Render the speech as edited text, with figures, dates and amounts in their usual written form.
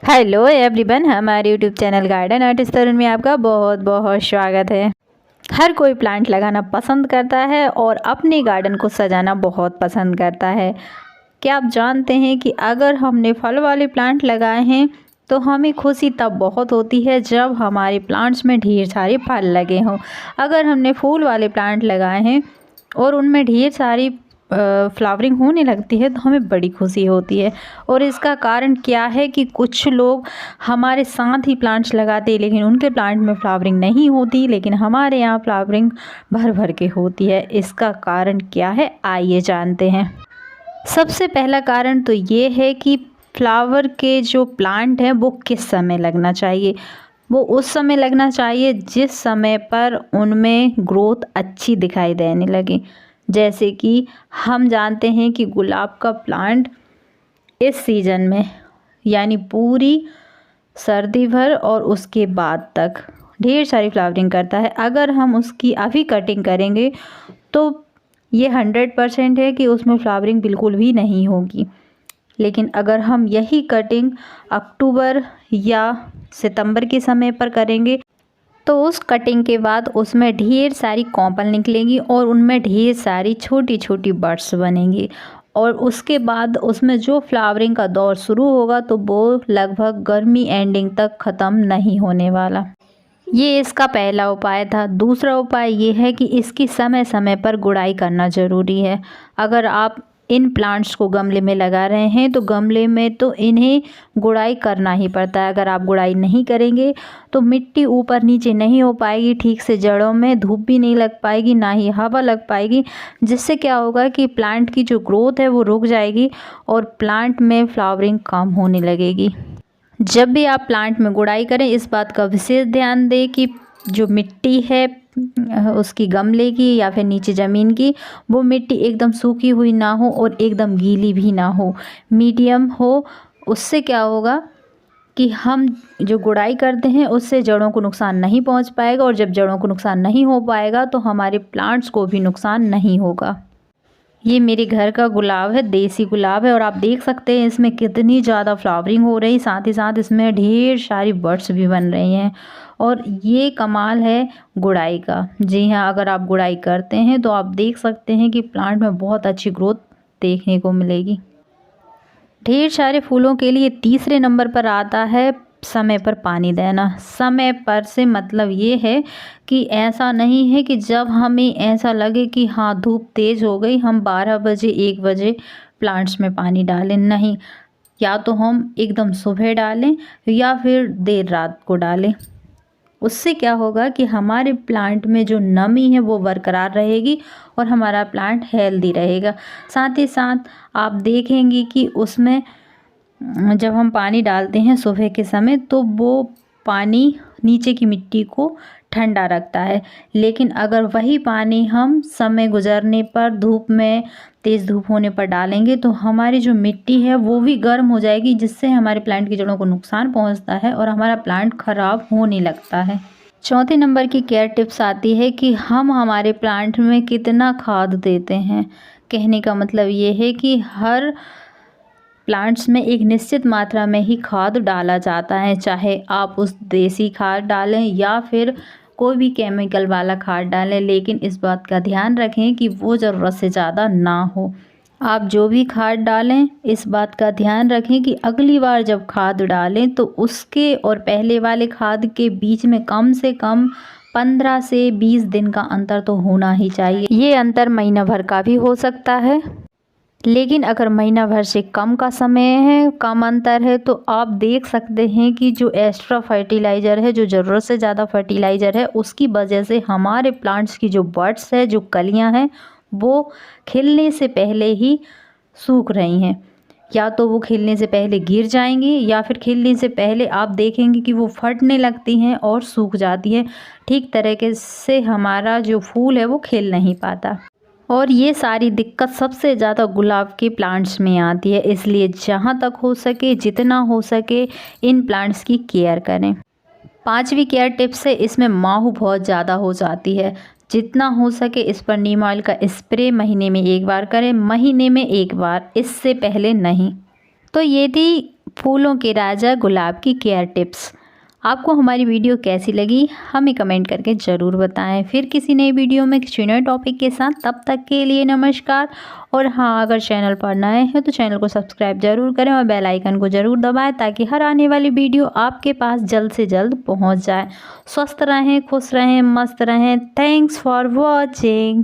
Hello everyone, हमारे YouTube channel garden artist तरुण में आपका बहुत बहुत स्वागत है। हर कोई प्लांट लगाना पसंद करता है और अपने गार्डन को सजाना बहुत पसंद करता है। क्या आप जानते हैं कि अगर हमने फल वाले प्लांट लगाए हैं तो हमें खुशी तब बहुत होती है जब हमारे प्लांट्स में ढेर सारे फल लगे हों। अगर हमने फूल वाले प्लांट लगाए हैं और उनमें ढेर सारी फ्लावरिंग होने लगती है तो हमें बड़ी खुशी होती है। और इसका कारण क्या है कि कुछ लोग हमारे साथ ही प्लांट्स लगाते हैं लेकिन उनके प्लांट में फ्लावरिंग नहीं होती, लेकिन हमारे यहाँ फ्लावरिंग भर भर के होती है। इसका कारण क्या है, आइए जानते हैं। सबसे पहला कारण तो ये है कि फ्लावर के जो प्लांट हैं वो किस समय लगना चाहिए। वो उस समय लगना चाहिए जिस समय पर उनमें ग्रोथ अच्छी दिखाई देने लगे। जैसे कि हम जानते हैं कि गुलाब का प्लांट इस सीज़न में यानी पूरी सर्दी भर और उसके बाद तक ढेर सारी फ्लावरिंग करता है। अगर हम उसकी अभी कटिंग करेंगे तो ये 100% है कि उसमें फ्लावरिंग बिल्कुल भी नहीं होगी। लेकिन अगर हम यही कटिंग अक्टूबर या सितंबर के समय पर करेंगे तो उस कटिंग के बाद उसमें ढेर सारी कॉम्पल निकलेंगी और उनमें ढेर सारी छोटी छोटी बड्स बनेंगी और उसके बाद उसमें जो फ्लावरिंग का दौर शुरू होगा तो वो लगभग गर्मी एंडिंग तक ख़त्म नहीं होने वाला। ये इसका पहला उपाय था। दूसरा उपाय ये है कि इसकी समय समय पर गुड़ाई करना ज़रूरी है। अगर आप इन प्लांट्स को गमले में लगा रहे हैं तो गमले में तो इन्हें गुड़ाई करना ही पड़ता है। अगर आप गुड़ाई नहीं करेंगे तो मिट्टी ऊपर नीचे नहीं हो पाएगी ठीक से, जड़ों में धूप भी नहीं लग पाएगी, ना ही हवा लग पाएगी, जिससे क्या होगा कि प्लांट की जो ग्रोथ है वो रुक जाएगी और प्लांट में फ्लावरिंग कम होने लगेगी। जब भी आप प्लांट में गुड़ाई करें इस बात का विशेष ध्यान दें कि जो मिट्टी है उसकी गमले की या फिर नीचे ज़मीन की, वो मिट्टी एकदम सूखी हुई ना हो और एकदम गीली भी ना हो, मीडियम हो। उससे क्या होगा कि हम जो गुड़ाई करते हैं उससे जड़ों को नुकसान नहीं पहुंच पाएगा और जब जड़ों को नुकसान नहीं हो पाएगा तो हमारे प्लांट्स को भी नुकसान नहीं होगा। ये मेरे घर का गुलाब है, देसी गुलाब है और आप देख सकते हैं इसमें कितनी ज़्यादा फ्लावरिंग हो रही, साथ ही साथ इसमें ढेर सारी बड्स भी बन रही हैं। और ये कमाल है गुड़ाई का। जी हाँ, अगर आप गुड़ाई करते हैं तो आप देख सकते हैं कि प्लांट में बहुत अच्छी ग्रोथ देखने को मिलेगी। ढेर सारे फूलों के लिए तीसरे नंबर पर आता है समय पर पानी देना। समय पर से मतलब ये है कि ऐसा नहीं है कि जब हमें ऐसा लगे कि हाँ धूप तेज़ हो गई हम 12 बजे 1 बजे प्लांट्स में पानी डालें, नहीं। या तो हम एकदम सुबह डालें या फिर देर रात को डालें। उससे क्या होगा कि हमारे प्लांट में जो नमी है वो बरकरार रहेगी और हमारा प्लांट हेल्दी रहेगा। साथ ही साथ आप देखेंगे कि उसमें जब हम पानी डालते हैं सुबह के समय तो वो पानी नीचे की मिट्टी को ठंडा रखता है, लेकिन अगर वही पानी हम समय गुजरने पर धूप में तेज़ धूप होने पर डालेंगे तो हमारी जो मिट्टी है वो भी गर्म हो जाएगी, जिससे हमारे प्लांट की जड़ों को नुकसान पहुंचता है और हमारा प्लांट ख़राब होने लगता है। चौथे नंबर की केयर टिप्स आती है कि हम हमारे प्लांट में कितना खाद देते हैं। कहने का मतलब ये है कि हर प्लांट्स में एक निश्चित मात्रा में ही खाद डाला जाता है, चाहे आप उस देसी खाद डालें या फिर कोई भी केमिकल वाला खाद डालें, लेकिन इस बात का ध्यान रखें कि वो ज़रूरत से ज़्यादा ना हो। आप जो भी खाद डालें इस बात का ध्यान रखें कि अगली बार जब खाद डालें तो उसके और पहले वाले खाद के बीच में कम से कम 15 से 20 दिन का अंतर तो होना ही चाहिए। ये अंतर महीना भर का भी हो सकता है, लेकिन अगर महीना भर से कम का समय है, कम अंतर है, तो आप देख सकते हैं कि जो एक्स्ट्रा फर्टिलाइज़र है, जो ज़रूरत से ज़्यादा फर्टिलाइज़र है, उसकी वजह से हमारे प्लांट्स की जो बड्स है, जो कलियां हैं, वो खिलने से पहले ही सूख रही हैं। या तो वो खिलने से पहले गिर जाएंगी या फिर खिलने से पहले आप देखेंगे कि वो फटने लगती हैं और सूख जाती हैं। ठीक तरीके से हमारा जो फूल है वो खिल नहीं पाता। और ये सारी दिक्कत सबसे ज़्यादा गुलाब के प्लांट्स में आती है, इसलिए जहाँ तक हो सके जितना हो सके इन प्लांट्स की केयर करें। पांचवी केयर टिप्स है, इसमें माहू बहुत ज़्यादा हो जाती है। जितना हो सके इस पर नीम ऑयल का स्प्रे महीने में 1 बार करें, महीने में 1 बार, इससे पहले नहीं। तो ये थी फूलों के राजा गुलाब की केयर टिप्स। आपको हमारी वीडियो कैसी लगी हमें कमेंट करके ज़रूर बताएं। फिर किसी नई वीडियो में किसी नए टॉपिक के साथ, तब तक के लिए नमस्कार। और हाँ, अगर चैनल पर नए हैं तो चैनल को सब्सक्राइब ज़रूर करें और बेल आइकन को ज़रूर दबाएं ताकि हर आने वाली वीडियो आपके पास जल्द से जल्द पहुंच जाए। स्वस्थ रहें, खुश रहें, मस्त रहें। Thanks for watching.